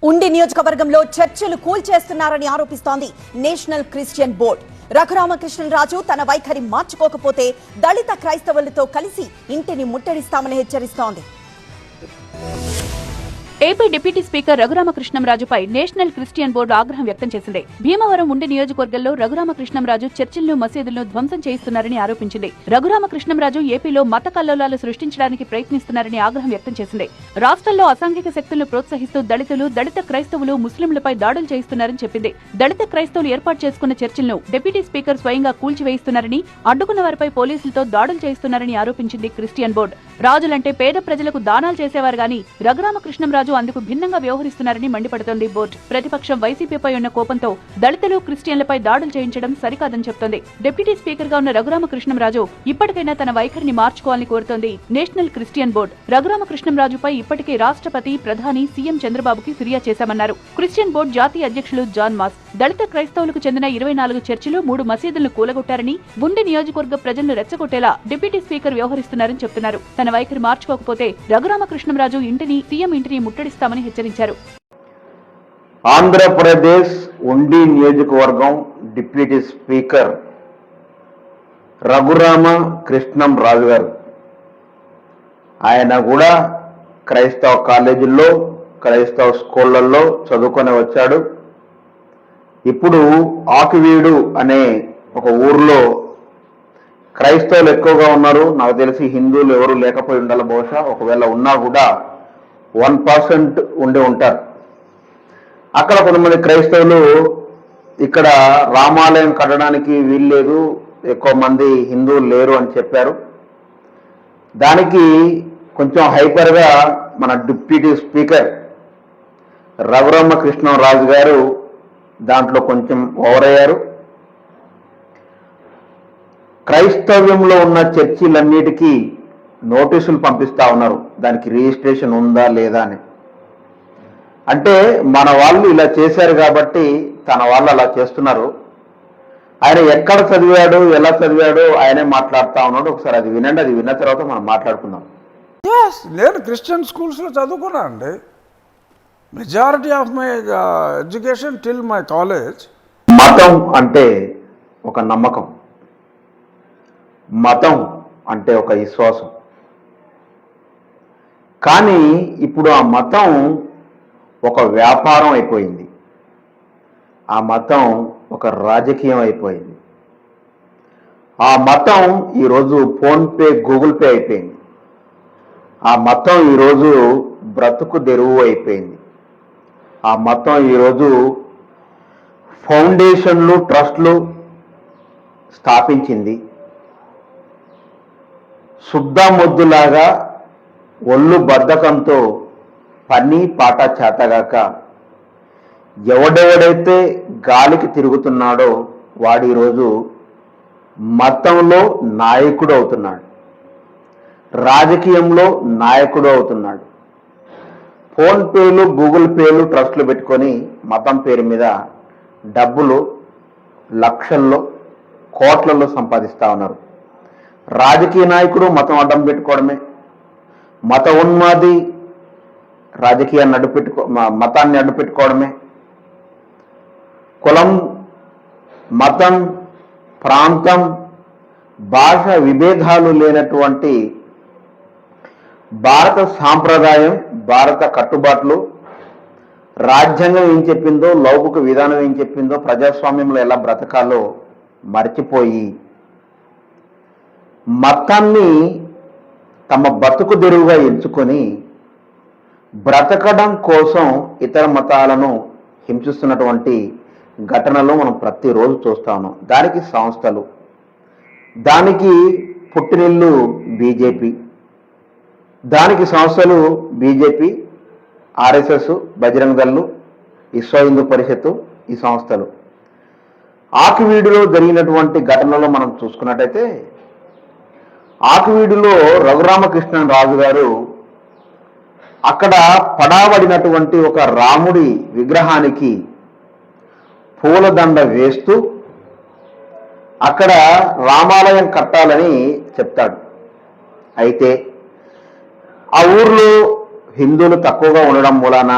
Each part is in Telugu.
ఉండి నియోజకవర్గంలో చర్చలు కూల్చేస్తున్నారని ఆరోపిస్తోంది నేషనల్ క్రిస్టియన్ బోర్డ్. రఘురామకృష్ణరాజు తన వైఖరి మార్చుకోకపోతే దళిత క్రైస్తవులతో కలిసి ఇంటిని ముట్టడిస్తామని హెచ్చరిస్తోంది. ఏపీ డిప్యూటీ స్పీకర్ రఘురామకృష్ణంరాజుపై నేషనల్ క్రిస్టియన్ బోర్డు ఆగ్రహం వ్యక్తం చేసింది. భీమవరం ఉండి నియోజకవర్గంలో రఘురామకృష్ణంరాజు చర్చిలను మసీదులను ధ్వంసం చేయిస్తున్నారని ఆరోపించింది. రఘురామకృష్ణంరాజు ఏపీలో మత కల్లోలాలు సృష్టించడానికి ప్రయత్నిస్తున్నారని ఆగ్రహం వ్యక్తం చేసింది. రాష్ట్రంలో అసాంఘిక శక్తులను ప్రోత్సహిస్తూ దళితులు, దళిత క్రైస్తవులు, ముస్లింలపై దాడులు చేయిస్తున్నారని చెప్పింది. దళిత క్రైస్తవులు ఏర్పాటు చేసుకున్న చర్చిలను డిప్యూటీ స్పీకర్ స్వయంగా కూల్చివేయిస్తున్నారని, అడ్డుకున్న వారిపై పోలీసులతో దాడులు చేయిస్తున్నారని ఆరోపించింది క్రిస్టియన్ బోర్డు. రాజులంటే పేద ప్రజలకు దానాలు చేసేవారు గాని రఘురామకృష్ణంరాజు అందుకు భిన్నంగా వ్యవహరిస్తున్నారని మండిపడుతోంది బోర్డు. ప్రతిపక్షం వైసీపీపై ఉన్న కోపంతో దళితులు, క్రిస్టియన్లపై దాడులు చేయించడం సరికాదని చెప్తోంది. డిప్యూటీ స్పీకర్ గా ఉన్న రఘురామకృష్ణంరాజు ఇప్పటికైనా తన వైఖరిని మార్చుకోవాలని కోరుతోంది నేషనల్ క్రిస్టియన్ బోర్డు. రఘురామకృష్ణంరాజుపై ఇప్పటికే రాష్ట్రపతి, ప్రధాని, సీఎం చంద్రబాబుకి ఫిర్యాదు చేశామన్నారు. క్రిస్టియన్ బోర్డు జాతీయ అధ్యక్షులు జాన్ మాస్ దళిత క్రైస్తవులకు చెందిన 24 చర్చిలు, 3 మసీదులను కూలగొట్టారని, ఉండి నియోజకవర్గ ప్రజలను రెచ్చగొట్టేలా డిప్యూటీ స్పీకర్ వ్యవహరిస్తున్నారని చెప్తున్నారు. తన వైఖరి మార్చుకోకపోతే రఘురామకృష్ణంరాజు ఇంటిని, సీఎం ఇంటిని ముట్టడిస్తామని హెచ్చరించారు. ఆంధ్రప్రదేశ్ ఉండి నియోజకవర్గం డిప్యూటీ స్పీకర్ రఘురామకృష్ణంరాజు గారు, ఆయన కూడా క్రైస్తవ కాలేజీల్లో, క్రైస్తవ స్కూళ్లలో చదువుకొని వచ్చాడు. ఇప్పుడు ఆకువీడు అనే ఒక ఊర్లో క్రైస్తవులు ఎక్కువగా ఉన్నారు. నాకు తెలిసి హిందువులు ఎవరు లేకపోయి ఉండాలి బహుశా. ఒకవేళ ఉన్నా కూడా 1% ఉండి ఉంటారు. అక్కడ కొంతమంది క్రైస్తవులు ఇక్కడ రామాలయం కట్టడానికి వీల్లేదు, ఎక్కువ మంది హిందువులు లేరు అని చెప్పారు. దానికి కొంచెం హైపర్గా మన డిప్యూటీ స్పీకర్ రఘురామకృష్ణరాజు గారు దాంట్లో కొంచెం ఓవర్ అయ్యారు. క్రైస్తవ్యంలో ఉన్న చర్చిలన్నిటికీ నోటీసులు పంపిస్తా ఉన్నారు, దానికి రిజిస్ట్రేషన్ ఉందా లేదా అని. అంటే మన వాళ్ళు ఇలా చేశారు కాబట్టి తన వాళ్ళు అలా చేస్తున్నారు. ఆయన ఎక్కడ చదివాడు, ఎలా చదివాడు ఆయనే మాట్లాడుతూ ఉన్నాడు. ఒకసారి అది వినండి, అది విన్న తర్వాత మనం మాట్లాడుకుందాం. నేను క్రిస్టియన్ స్కూల్స్లో చదువుకున్నా అండి. Majority of my education till my college. మతం అంటే ఒక నమ్మకం, మతం అంటే ఒక విశ్వాసం. కానీ ఇప్పుడు ఆ మతం ఒక వ్యాపారం అయిపోయింది, ఆ మతం ఒక రాజకీయం అయిపోయింది. ఆ మతం ఈరోజు ఫోన్పే, గూగుల్ పే అయిపోయింది. ఆ మతం ఈరోజు బ్రతుకు తెరువు అయిపోయింది. ఆ మతం ఈరోజు ఫౌండేషన్లు, ట్రస్ట్లు స్థాపించింది. శుద్ధమొద్దులాగా ఒళ్ళు బద్ధకంతో పని పాట చేతగాక ఎవడెవడైతే గాలికి తిరుగుతున్నాడో వాడు ఈరోజు మతంలో నాయకుడు అవుతున్నాడు, రాజకీయంలో నాయకుడు అవుతున్నాడు. ఫోన్పేలు, గూగుల్ పేలు, ట్రస్టులు పెట్టుకొని మతం పేరు మీద డబ్బులు లక్షల్లో, కోట్లలో సంపాదిస్తూ ఉన్నారు. రాజకీయ నాయకుడు మతం అడ్డం పెట్టుకోవడమే, మత ఉన్మాది రాజకీయాన్ని మతాన్ని అడ్డు పెట్టుకోవడమే. కులం, మతం, ప్రాంతం, భాష విభేదాలు లేనటువంటి భారత సాంప్రదాయం, భారత కట్టుబాట్లు, రాజ్యాంగం ఏం చెప్పిందో, లౌకిక విధానం ఏం చెప్పిందో, ప్రజాస్వామ్యంలో ఎలా బ్రతకాలో మర్చిపోయి మతాన్ని తమ బతుకు తెరువుగా ఎంచుకొని బ్రతకడం కోసం ఇతర మతాలను హింసిస్తున్నటువంటి ఘటనలు మనం ప్రతిరోజు చూస్తా ఉన్నాం. దానికి సంస్థలు, దానికి పుట్టినిల్లు బీజేపీ, దానికి సంస్థలు బీజేపీ, ఆర్ఎస్ఎస్, బజరంగ దళ్, విశ్వ హిందూ పరిషత్తు, ఈ సంస్థలు. ఆకువీడులో జరిగినటువంటి ఘటనలో మనం చూసుకున్నట్టయితే, ఆకువీడులో రఘురామకృష్ణరాజు గారు అక్కడ పడాబడినటువంటి ఒక రాముడి విగ్రహానికి పూలదండ వేస్తూ అక్కడ రామాలయం కట్టాలని చెప్తాడు. అయితే ఆ ఊర్లో హిందువులు తక్కువగా ఉండడం మూలాన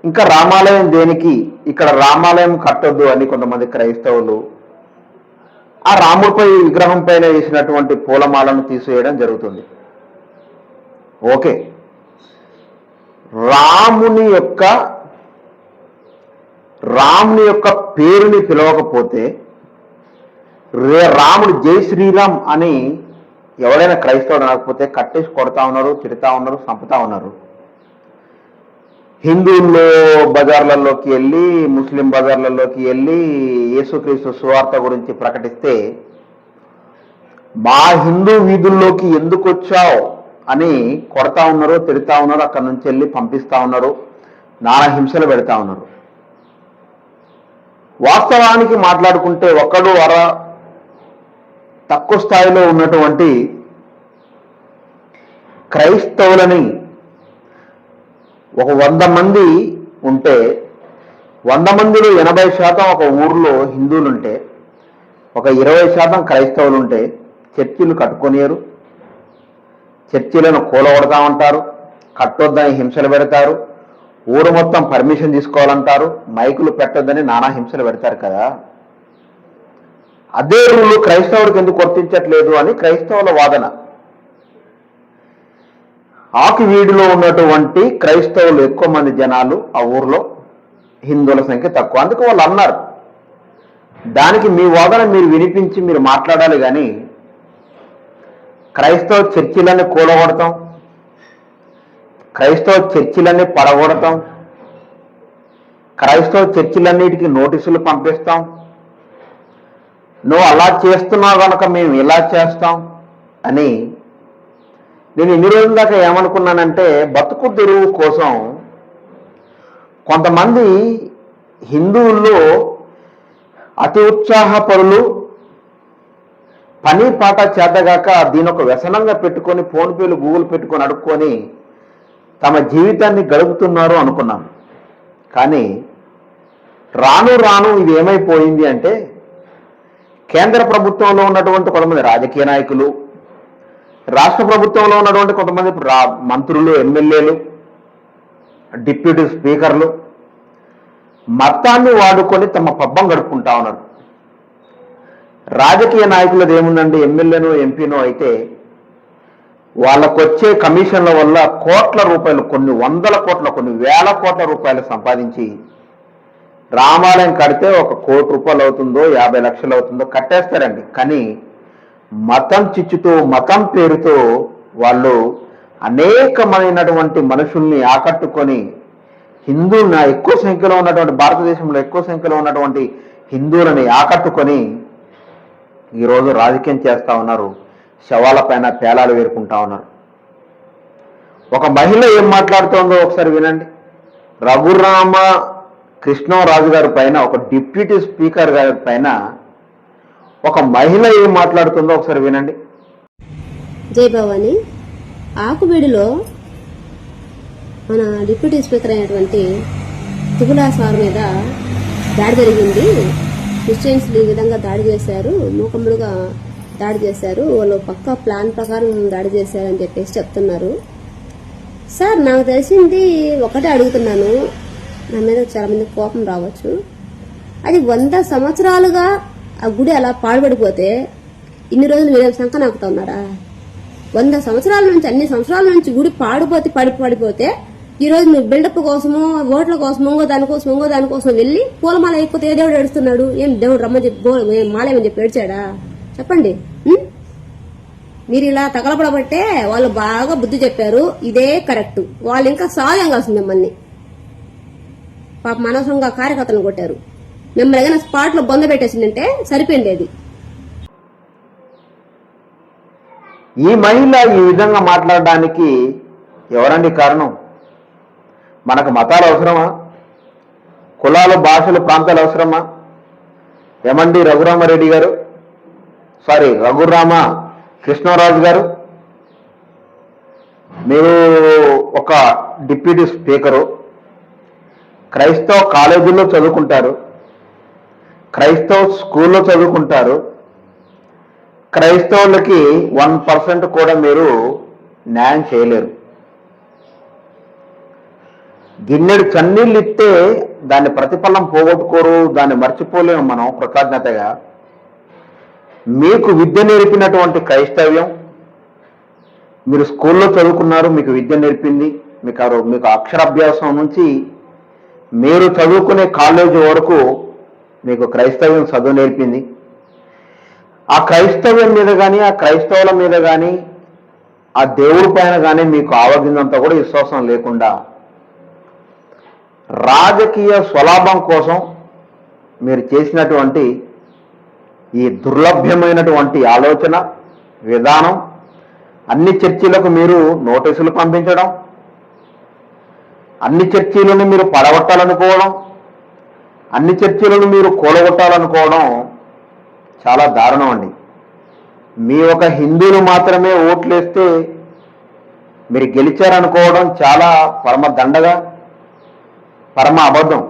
ఇంకా రామాలయం దేనికి, ఇక్కడ రామాలయం కట్టొద్దు అని కొంతమంది క్రైస్తవులు ఆ రాముడిపై విగ్రహం పైన వేసినటువంటి పూలమాలను తీసివేయడం జరుగుతుంది. ఓకే, రాముని యొక్క పేరుని పిలవకపోతే రాముడు జై శ్రీరామ్ అని ఎవడైనా క్రైస్తవుడు అనకపోతే కట్టేసి కొడతా ఉన్నారు, తిడతా ఉన్నారు, చంపుతా ఉన్నారు. హిందువుల్లో బజార్లలోకి వెళ్ళి, ముస్లిం బజార్లలోకి వెళ్ళి యేసుక్రీస్తు సువార్త గురించి ప్రకటిస్తే మా హిందూ వీధుల్లోకి ఎందుకు వచ్చావు అని కొడతా ఉన్నారు, తిడతా ఉన్నారు, అక్కడి నుంచి వెళ్ళి పంపిస్తా ఉన్నారు, నానా హింసలు పెడతా ఉన్నారు. వాస్తవానికి మాట్లాడుకుంటే ఒకడు తక్కువ స్థాయిలో ఉన్నటువంటి క్రైస్తవులని ఒక 100 మంది ఉంటే 100 మందిలో 80% ఒక ఊర్లో హిందువులుంటే ఒక 20% క్రైస్తవులు ఉంటే చర్చిలు కట్టుకొనియరు, చర్చిలను కూలగొడతా ఉంటారు, కట్టొద్దని హింసలు పెడతారు, ఊరు మొత్తం పర్మిషన్ తీసుకోవాలంటారు, మైకులు పెట్టొద్దని నానా హింసలు పెడతారు కదా. అదే రూలు క్రైస్తవులకు ఎందుకు వర్తించట్లేదు అని క్రైస్తవుల వాదన. ఆకివీడిలో ఉన్నటువంటి క్రైస్తవులు ఎక్కువ మంది జనాలు, ఆ ఊర్లో హిందువుల సంఖ్య తక్కువ, అందుకు వాళ్ళు అన్నారు. దానికి మీ వాదన మీరు వినిపించి మీరు మాట్లాడాలి, కానీ క్రైస్తవ చర్చిలన్నీ కూలగొడతాం, క్రైస్తవ చర్చిలన్నీ పడగొడతాం, క్రైస్తవ చర్చిలన్నిటికీ నోటీసులు పంపిస్తాం, నువ్వు అలా చేస్తున్నావు కనుక మేము ఇలా చేస్తాం అని. నేను ఇన్ని రోజుల దాకా ఏమనుకున్నానంటే, బతుకు తెరువు కోసం కొంతమంది హిందువుల్లో అతి ఉత్సాహపరులు, పని పాట చేతగాక దీని ఒక వ్యసనంగా పెట్టుకొని ఫోన్పేలు గూగుల్ పెట్టుకొని అడుక్కొని తమ జీవితాన్ని గడుపుతున్నారు అనుకున్నాను. కానీ రాను రాను ఇది ఏమైపోయింది అంటే, కేంద్ర ప్రభుత్వంలో ఉన్నటువంటి కొంతమంది రాజకీయ నాయకులు, రాష్ట్ర ప్రభుత్వంలో ఉన్నటువంటి కొంతమంది మంత్రులు, ఎమ్మెల్యేలు, డిప్యూటీ స్పీకర్లు మతాన్ని వాడుకొని తమ పబ్బం గడుపుకుంటా ఉన్నారు. రాజకీయ నాయకులది ఏముందండి, ఎమ్మెల్యేనో ఎంపీనో అయితే వాళ్ళకొచ్చే కమిషన్ల వల్ల కోట్ల రూపాయలు, కొన్ని 100 కోట్ల, కొన్ని 1000 కోట్ల రూపాయలు సంపాదించి రామాలయం కడితే 1 కోటి రూపాయలు అవుతుందో 50 లక్షలు అవుతుందో కట్టేస్తారండి. కానీ మతం చిచ్చుతో, మతం పేరుతో వాళ్ళు అనేకమైనటువంటి మనుషుల్ని ఆకట్టుకొని హిందువులను, ఎక్కువ సంఖ్యలో ఉన్నటువంటి భారతదేశంలో ఎక్కువ సంఖ్యలో ఉన్నటువంటి హిందువులని ఆకట్టుకొని ఈరోజు రాజకీయం చేస్తూ ఉన్నారు, శవాల పైన పేలాలు వేరుకుంటా ఉన్నారు. ఒక మహిళ ఏం మాట్లాడుతోందో ఒకసారి వినండి. రఘురామ కృష్ణరాజు గారి పైన, ఒక డిప్యూటీ స్పీకర్ గారి పైన ఒక మహిళ ఏం మాట్లాడుతుందో ఒకసారి వినండి. జై భవాని, ఆకువీడిలో మన డిప్యూటీ స్పీకర్ అయినటువంటి తుగులా సార్ మీద దాడి జరిగింది. క్రిస్టియన్స్ ఈ విధంగా దాడి చేశారు, మూకమ్ముడుగా దాడి చేశారు, వాళ్ళు పక్కా ప్లాన్ ప్రకారం దాడి చేశారని చెప్పేసి చెప్తున్నారు. సార్, నాకు తెలిసింది ఒకటే అడుగుతున్నాను, నా మీద చాలా మంది కోపం రావచ్చు. అది 100 సంవత్సరాలుగా ఆ గుడి అలా పాడుపడిపోతే ఇన్ని రోజులు మీరు శంఖ నాకుతా ఉన్నారా? 100 సంవత్సరాల నుంచి, అన్ని సంవత్సరాల నుంచి గుడి పడిపోతే ఈ రోజు నువ్వు బిల్డప్ కోసమో, ఓట్ల కోసమో, ఇంకో దానికోసం వెళ్ళి పూలమాల అయిపోతే ఏ దేవుడు ఏడుస్తున్నాడు? ఏం దేవుడు రమ్మని చెప్పి మాలేమని చెప్పి ఏడ్చాడా? చెప్పండి. మీరు ఇలా తగలపడబట్టే వాళ్ళు బాగా బుద్ధి చెప్పారు, ఇదే కరెక్ట్. వాళ్ళు ఇంకా సాయం కాల్సింది మిమ్మల్ని. పాప అనవసరంగా కార్యకర్తలను కొట్టారు. మిమ్మల్ని ఏదైనా స్పాట్ లో బొంద పెట్టేసిందంటే సరిపోయింది. ఈ మహిళ ఈ విధంగా మాట్లాడడానికి ఎవరండి కారణం? మనకు మతాలు అవసరమా? కులాలు, భాషలు, ప్రాంతాలు అవసరమా? ఏమండి రఘురామారెడ్డి గారు, రఘురామ కృష్ణరాజు గారు, మీరు ఒక డిప్యూటీ స్పీకరు, క్రైస్తవ కాలేజీలో చదువుకుంటారు, క్రైస్తవ స్కూల్లో చదువుకుంటారు, క్రైస్తవులకి 1% కూడా మీరు న్యాయం చేయలేరు. గిన్నెడు చన్నీళ్ళు ఇస్తే దాన్ని ప్రతిఫలం పోగొట్టుకోరు, దాన్ని మర్చిపోలేము మనం కృతజ్ఞతగా. మీకు విద్య నేర్పినటువంటి క్రైస్తవ్యం, మీరు స్కూల్లో చదువుకున్నారు, మీకు విద్య నేర్పింది, మీకు అక్షరాభ్యాసం నుంచి మీరు చదువుకునే కాలేజీ వరకు మీకు క్రైస్తవ్యం చదువు నేర్పింది. ఆ క్రైస్తవ్యం మీద కానీ, ఆ క్రైస్తవుల మీద కానీ, ఆ దేవుడి పైన కానీ మీకు ఆవగిందంతా కూడా విశ్వాసం లేకుండా రాజకీయ స్వలాభం కోసం మీరు చేసినటువంటి ఈ దుర్లభ్యమైనటువంటి ఆలోచన విధానం, అన్ని చర్చిలకు మీరు నోటీసులు పంపించడం, అన్ని చర్చీలను మీరు పడగొట్టాలనుకోవడం, అన్ని చర్చీలను మీరు కూలగొట్టాలనుకోవడం చాలా దారుణం అండి. మీ ఒక హిందువులు మాత్రమే ఓట్లేస్తే మీరు గెలిచారనుకోవడం చాలా పరమ దండగా, పరమ అబద్ధం.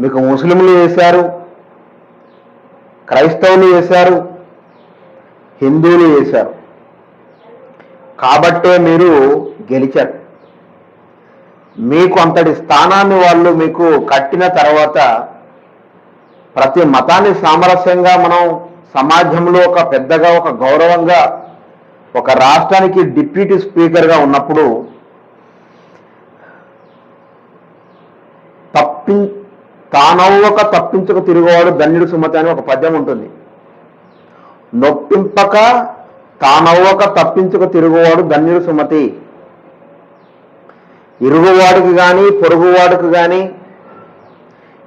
మీకు ముస్లింలు వేశారు, క్రైస్తవులు వేశారు, హిందువులు వేశారు, కాబట్టే మీరు గెలిచారు. మీకు అంతటి స్థానాన్ని వాళ్ళు మీకు కట్టిన తర్వాత ప్రతి మతాన్ని సామరస్యంగా మనం సమాజంలో ఒక పెద్దగా, ఒక గౌరవంగా, ఒక రాష్ట్రానికి డిప్యూటీ స్పీకర్గా ఉన్నప్పుడు తానవ్వక తప్పించక తిరుగువాడు ధన్యుడు సుమతి అని ఒక పద్యం ఉంటుంది. నొప్పింపక తానవ్వక తప్పించక తిరుగువాడు ధన్యుడు సుమతి. ఇరుగువాడికి కానీ పొరుగువాడికి కానీ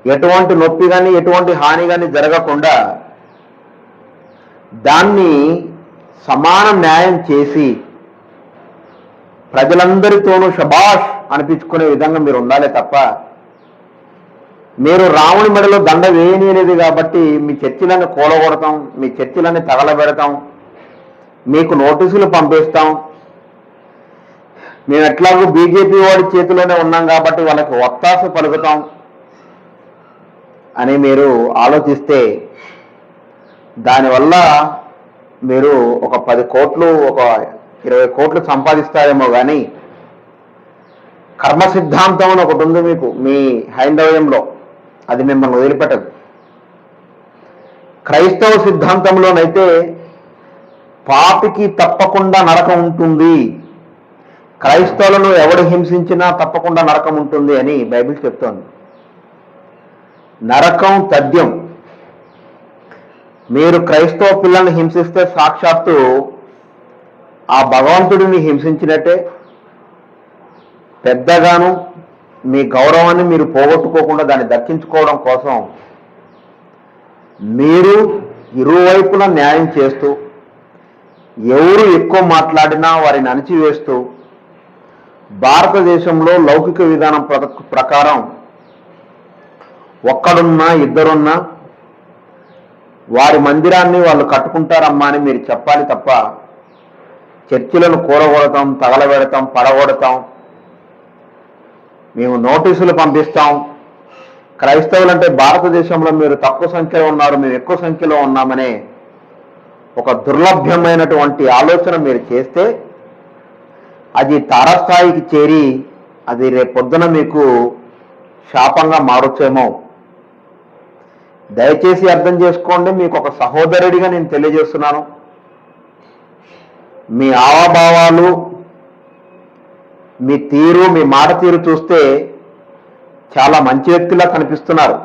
ఎటువంటి నొప్పి కానీ ఎటువంటి హాని కానీ జరగకుండా దాన్ని సమాన న్యాయం చేసి ప్రజలందరితోనూ శబాష్ అనిపించుకునే విధంగా మీరు ఉండాలి తప్ప, మీరు రాముని మెడలో దండ వేయనియలేదు కాబట్టి మీ చర్చిలను కూలగొడతాం, మీ చర్చిలని తగలబెడతాం, మీకు నోటీసులు పంపిస్తాం, మేము ఎట్లాగూ బీజేపీ వాడి చేతిలోనే ఉన్నాం కాబట్టి వాళ్ళకి ఒత్తాస పలుకుతాం అని మీరు ఆలోచిస్తే దానివల్ల మీరు ఒక 10 కోట్లు, ఒక 20 కోట్లు సంపాదిస్తారేమో కానీ కర్మ సిద్ధాంతం అని ఒకటి ఉంది మీకు మీ హైందవ్యంలో, అది మిమ్మల్ని వదిలిపెట్టదు. క్రైస్తవ సిద్ధాంతంలోనైతే పాపికి తప్పకుండా నరకం ఉంటుంది, క్రైస్తవులను ఎవడు హింసించినా తప్పకుండా నరకం ఉంటుంది అని బైబిల్ చెప్తోంది. నరకం తథ్యం. మీరు క్రైస్తవ పిల్లల్ని హింసిస్తే సాక్షాత్తు ఆ భగవంతుడిని హింసించినట్టే. పెద్దగాను మీ గౌరవాన్ని మీరు పోగొట్టుకోకుండా దాన్ని దక్కించుకోవడం కోసం మీరు ఇరువైపులా న్యాయం చేస్తూ, ఎవరు ఎక్కువ మాట్లాడినా వారిని అణిచివేస్తూ, భారతదేశంలో లౌకిక విధానం ప్రకారం ఒక్కడున్నా ఇద్దరున్నా వారి మందిరాన్ని వాళ్ళు కట్టుకుంటారమ్మా అని మీరు చెప్పాలి తప్ప చర్చిలను కూరగొడతాం, తగలబెడతాం, పడగొడతాం, మేము నోటీసులు పంపిస్తాం, క్రైస్తవులంటే భారతదేశంలో మీరు తక్కువ సంఖ్యలో ఉన్నారు, మేము ఎక్కువ సంఖ్యలో ఉన్నామనే ఒక దుర్లభ్యమైనటువంటి ఆలోచన మీరు చేస్తే అది తారస్థాయికి చేరి అది రేపొద్దున మీకు శాపంగా మారొచ్చేమో. దయచేసి అర్థం చేసుకోండి. మీకు ఒక సహోదరుడిగా నేను తెలియజేస్తున్నాను. మీ హావభావాలు, మీ తీరు, మీ మాట తీరు చూస్తే చాలా మంచి వ్యక్తిలా కనిపిస్తున్నారు,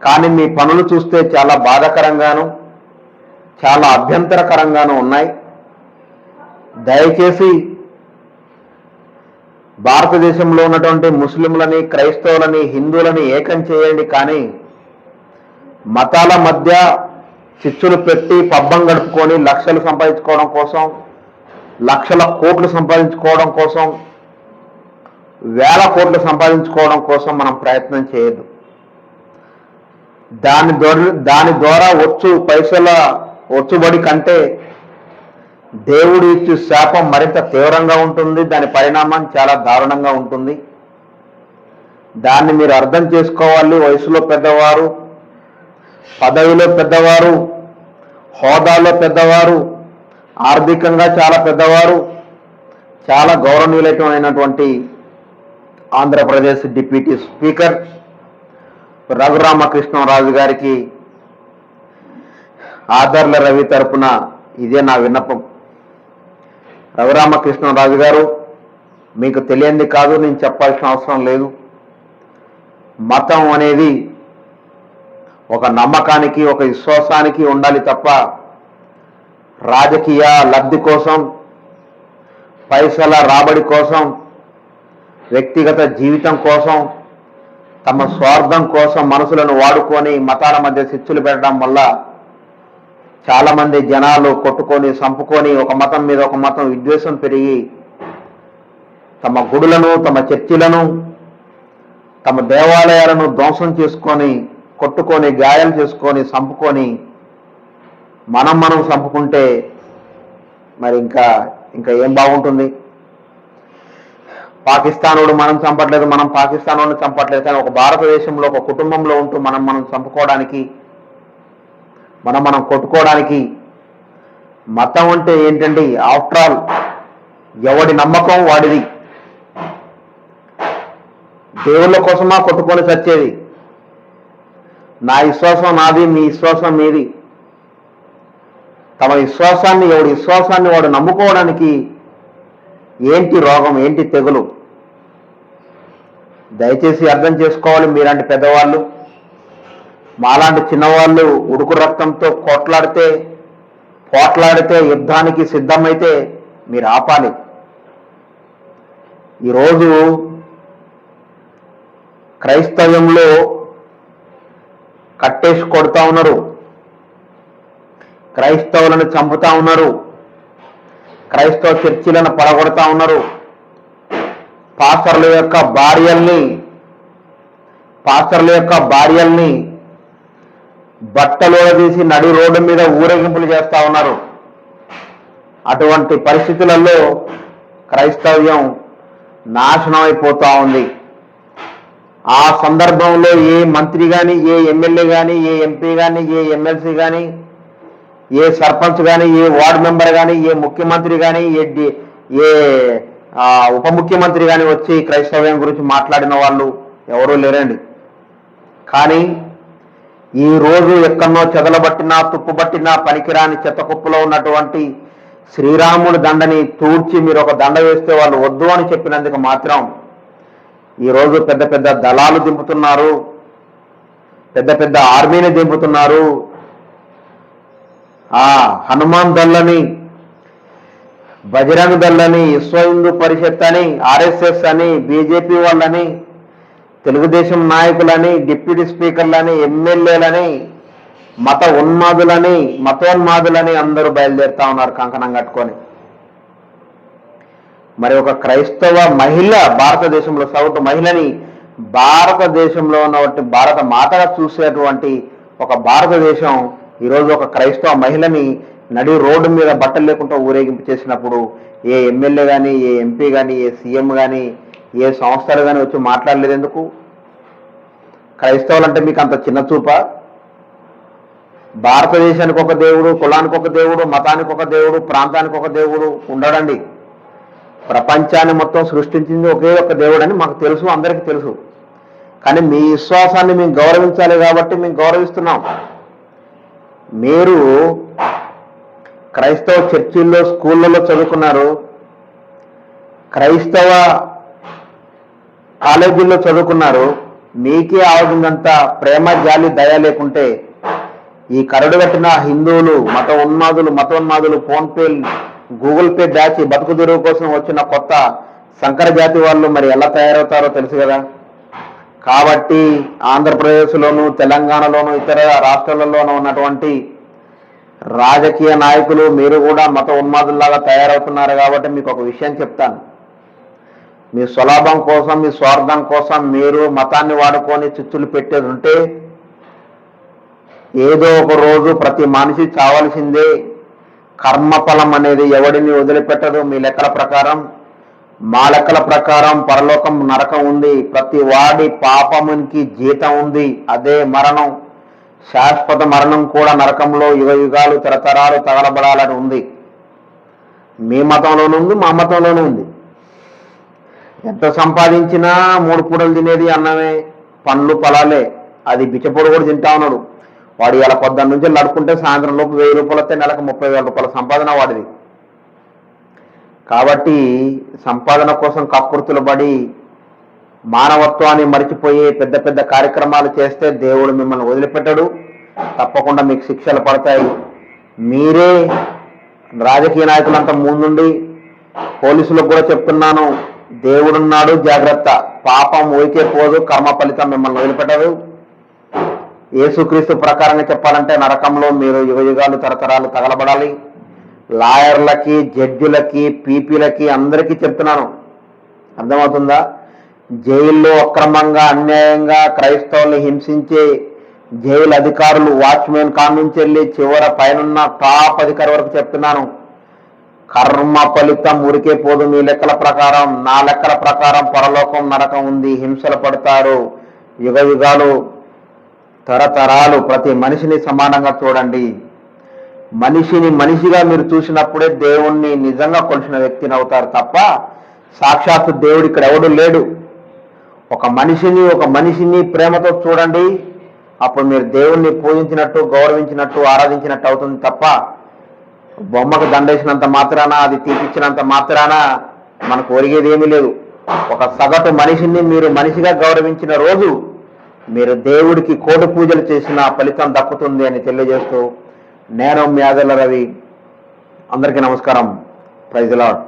కానీ మీ పనులు చూస్తే చాలా బాధాకరంగాను చాలా అభ్యంతరకరంగాను ఉన్నాయి. దయచేసి భారతదేశంలో ఉన్నటువంటి ముస్లింలని, క్రైస్తవులని, హిందువులని ఏకం చేయండి, కానీ మతాల మధ్య చిచ్చులు పెట్టి పబ్బం గడుపుకొని లక్షలు సంపాదించుకోవడం కోసం, లక్షల కోట్లు సంపాదించుకోవడం కోసం, వేల కోట్లు సంపాదించుకోవడం కోసం మనం ప్రయత్నం చేయదు. దాని ద్వారా పైసల వచ్చుబడి కంటే దేవుడు ఇచ్చే శాపం మరింత తీవ్రంగా ఉంటుంది, దాని పరిణామం చాలా దారుణంగా ఉంటుంది. దాన్ని మీరు అర్థం చేసుకోవాలి. వయసులో పెద్దవారు, పదవిలో పెద్దవారు, హోదాలో పెద్దవారు, ఆర్థికంగా చాలా పెద్దవారు, చాలా గౌరవనీయులైనటువంటి ఆంధ్రప్రదేశ్ డిప్యూటీ స్పీకర్ రఘురామకృష్ణరాజు గారికి ఆదర్ల రవి తరపున ఇదే నా విన్నపం. రఘురామకృష్ణరాజు గారు, మీకు తెలియంది కాదు, నేను చెప్పాల్సిన అవసరం లేదు. మతం అనేది ఒక నమ్మకానికి, ఒక విశ్వాసానికి ఉండాలి తప్ప రాజకీయ లబ్ధి కోసం, పైసల రాబడి కోసం, వ్యక్తిగత జీవితం కోసం, తమ స్వార్థం కోసం మనసులను వాడుకొని మతాల మధ్య చిచ్చులు పెట్టడం వల్ల చాలామంది జనాలు కొట్టుకొని చంపుకొని ఒక మతం మీద ఒక మతం విద్వేషం పెరిగి తమ గుడులను, తమ చర్చిలను, తమ దేవాలయాలను ధ్వంసం చేసుకొని, కొట్టుకొని, గాయాలు చేసుకొని, చంపుకొని మనం చంపుకుంటే మరి ఇంకా ఏం బాగుంటుంది? పాకిస్తానోడు మనం చంపట్లేదు, మనం పాకిస్తానోడిని చంపట్లేదు, కానీ ఒక భారతదేశంలో ఒక కుటుంబంలో ఉంటూ మనం చంపుకోవడానికి, మనం కొట్టుకోవడానికి మతం అంటే ఏంటండి? ఆఫ్టర్ ఆల్ ఎవడి నమ్మకం వాడిది. దేవుళ్ళ కోసమా కొట్టుకొని చచ్చేది? నా విశ్వాసం నాది, మీ విశ్వాసం మీది. తమ విశ్వాసాన్ని, ఎవడి విశ్వాసాన్ని వాడు నమ్ముకోవడానికి ఏంటి రోగం, ఏంటి తెగులు? దయచేసి అర్థం చేసుకోవాలి. మీలాంటి పెద్దవాళ్ళు, మాలాంటి చిన్నవాళ్ళు ఉడుకు రక్తంతో పోట్లాడితే యుద్ధానికి సిద్ధమైతే మీరు ఆపాలి. ఈరోజు క్రైస్తవ్యంలో కట్టేసి కొడతా ఉన్నారు, క్రైస్తవులను చంపుతా ఉన్నారు, క్రైస్తవ చర్చిలను పడగొడతా ఉన్నారు, పాస్టర్ల యొక్క భార్యల్ని బట్టలో తీసి నడి రోడ్డు మీద ఊరేగింపులు చేస్తా ఉన్నారు. అటువంటి పరిస్థితులలో క్రైస్తవ్యం నాశనం అయిపోతా ఉంది. ఆ సందర్భంలో ఏ మంత్రి కానీ, ఏ ఎమ్మెల్యే కానీ, ఏ ఎంపీ కానీ, ఏ ఎమ్మెల్సీ కానీ, ఏ సర్పంచ్ కానీ, ఏ వార్డు మెంబర్ కానీ, ఏ ముఖ్యమంత్రి కానీ, ఏ ఉప ముఖ్యమంత్రి కానీ వచ్చి క్రైస్తవ్యం గురించి మాట్లాడిన వాళ్ళు ఎవరూ లేరండి. కానీ ఈరోజు ఎక్కడనో చెదలబట్టినా, తుప్పుబట్టినా, పనికిరాని చెత్తకుప్పలో ఉన్నటువంటి శ్రీరాముడి దండని తూడ్చి మీరు ఒక దండ వేస్తే వాళ్ళు వద్దు అని చెప్పినందుకు మాత్రం ఈరోజు పెద్ద పెద్ద దళాలు దింపుతున్నారు, పెద్ద పెద్ద ఆర్మీని దింపుతున్నారు. హనుమాన్ దళ్ళని, బజరంగ్ దళ్ళని, విశ్వ హిందూ పరిషత్ అని, ఆర్ఎస్ఎస్ అని, బీజేపీ వాళ్ళని, తెలుగుదేశం నాయకులని, డిప్యూటీ స్పీకర్లని, ఎమ్మెల్యేలని, మతోన్మాదులని అందరూ బయలుదేరుతా ఉన్నారు కంకణం కట్టుకొని. మరి ఒక క్రైస్తవ మహిళ, భారతదేశంలో సౌటు మహిళని భారతదేశంలో ఉన్నటువంటి భారత మాతగా చూసేటువంటి ఒక భారతదేశం ఈరోజు ఒక క్రైస్తవ మహిళని నడి రోడ్డు మీద బట్టలు లేకుండా ఊరేగింపు చేసినప్పుడు ఏ ఎమ్మెల్యే కానీ, ఏ ఎంపీ కానీ, ఏ సీఎం కానీ, ఏ సంస్థలు కానీ వచ్చి మాట్లాడలేదు ఎందుకు? క్రైస్తవులంటే మీకు అంత చిన్న చూపా? భారతదేశానికి ఒక దేవుడు, కులానికి ఒక దేవుడు, మతానికి ఒక దేవుడు, ప్రాంతానికి ఒక దేవుడు ఉండడండి. ప్రపంచాన్ని మొత్తం సృష్టించింది ఒకే ఒక దేవుడు అని మాకు తెలుసు, అందరికీ తెలుసు. కానీ మీ విశ్వాసాన్ని మేము గౌరవించాలి కాబట్టి మేము గౌరవిస్తున్నాం. మీరు క్రైస్తవ చర్చిల్లో, స్కూళ్ళలో చదువుకున్నారు, క్రైస్తవ కాలేజీల్లో చదువుకున్నారు. మీకే ఆవగిందంత ప్రేమ, జాలి, దయ లేకుంటే ఈ కరడు కట్టిన హిందువులు, మతోన్మాదులు ఫోన్పే, గూగుల్ పే దాచి బతుకు తెరువు కోసం వచ్చిన కొత్త సంకర జాతి వాళ్ళు మరి ఎలా తయారవుతారో తెలుసు కదా. కాబట్టి ఆంధ్రప్రదేశ్లోను, తెలంగాణలోను, ఇతర రాష్ట్రాలలోనూ ఉన్నటువంటి రాజకీయ నాయకులు మీరు కూడా మత ఉన్మాదుల్లాగా తయారవుతున్నారు. కాబట్టి మీకు ఒక విషయం చెప్తాను. మీ స్వలాభం కోసం, మీ స్వార్థం కోసం మీరు మతాన్ని వాడుకొని చిచ్చులు పెట్టేది ఉంటే ఏదో ఒక రోజు ప్రతి మనిషి చావాల్సిందే. కర్మఫలం అనేది ఎవడిని వదిలిపెట్టదు. మీ లెక్కల ప్రకారం, మా లెక్కల ప్రకారం పరలోకం, నరకం ఉంది. ప్రతి వాడి పాపమునికి జీతం ఉంది, అదే మరణం. శాశ్వత మరణం కూడా నరకంలో యుగ యుగాలు తరతరాలు తగలబడాలని ఉంది. మీ మతంలోనూ ఉంది, మా మతంలోనూ ఉంది. ఎంత సంపాదించినా 3 పూటలు తినేది అన్నమే, పండ్లు పొలాలే. అది బిచ్చపొడు కూడా తింటా ఉన్నాడు. వాడు ఇలా పొద్దున్న నుంచి నడుకుంటే సాయంత్రం లోపు 1000 రూపాయలు వస్తే నెలకు 30,000 రూపాయల సంపాదన వాడిది. కాబట్టి సంపాదన కోసం కక్కుర్తులు పడి మానవత్వాన్ని మరిచిపోయి పెద్ద పెద్ద కార్యక్రమాలు చేస్తే దేవుడు మిమ్మల్ని వదిలిపెట్టడు. తప్పకుండా మీకు శిక్షలు పడతాయి. మీరే రాజకీయ నాయకులంతా ముందుండి పోలీసులకు కూడా చెప్తున్నాను, దేవుడున్నాడు, జాగ్రత్త. పాపం ఊరికే పోదు, కర్మ ఫలితం మిమ్మల్ని వదిలిపెట్టదు. యేసుక్రీస్తు ప్రకారంగా చెప్పాలంటే నరకంలో మీరు యుగయుగాలు తరతరాలు తగలబడాలి. లాయర్లకి, జడ్జిలకి, పీపీలకి అందరికీ చెప్తున్నాను, అర్థమవుతుందా? జైల్లో అక్రమంగా అన్యాయంగా క్రైస్తవుల్ని హింసించే జైలు అధికారులు, వాచ్మెన్ కాన్నుంచి వెళ్ళి చివర పైనున్న టాప్ అధికారి వరకు చెప్తున్నాను, కర్మ ఫలితం ఊరికే పోదు. మీ లెక్కల ప్రకారం, నా లెక్కల ప్రకారం పరలోకం నరకం ఉంది, హింసలు పడతారు. యుగయుగాలు తరతరాలు ప్రతి మనిషిని సమానంగా చూడండి. మనిషిని మనిషిగా మీరు చూసినప్పుడే దేవుణ్ణి నిజంగా కొలిచిన వ్యక్తిని అవుతారు తప్ప సాక్షాత్తు దేవుడు ఇక్కడ ఎవడు లేడు. ఒక మనిషిని ప్రేమతో చూడండి, అప్పుడు మీరు దేవుణ్ణి పూజించినట్టు, గౌరవించినట్టు, ఆరాధించినట్టు అవుతుంది తప్ప బొమ్మకు దండేసినంత మాత్రాన, అది తీపిచ్చినంత మాత్రాన మనకు ఒరిగేది ఏమీ లేదు. ఒక సగటు మనిషిని మీరు మనిషిగా గౌరవించిన రోజు మీరు దేవుడికి కోటి పూజలు చేసిన ఫలితం దక్కుతుంది అని తెలియజేస్తూ నేను మీ ఆదర్ల రవి. అందరికీ నమస్కారం. Praise the lord.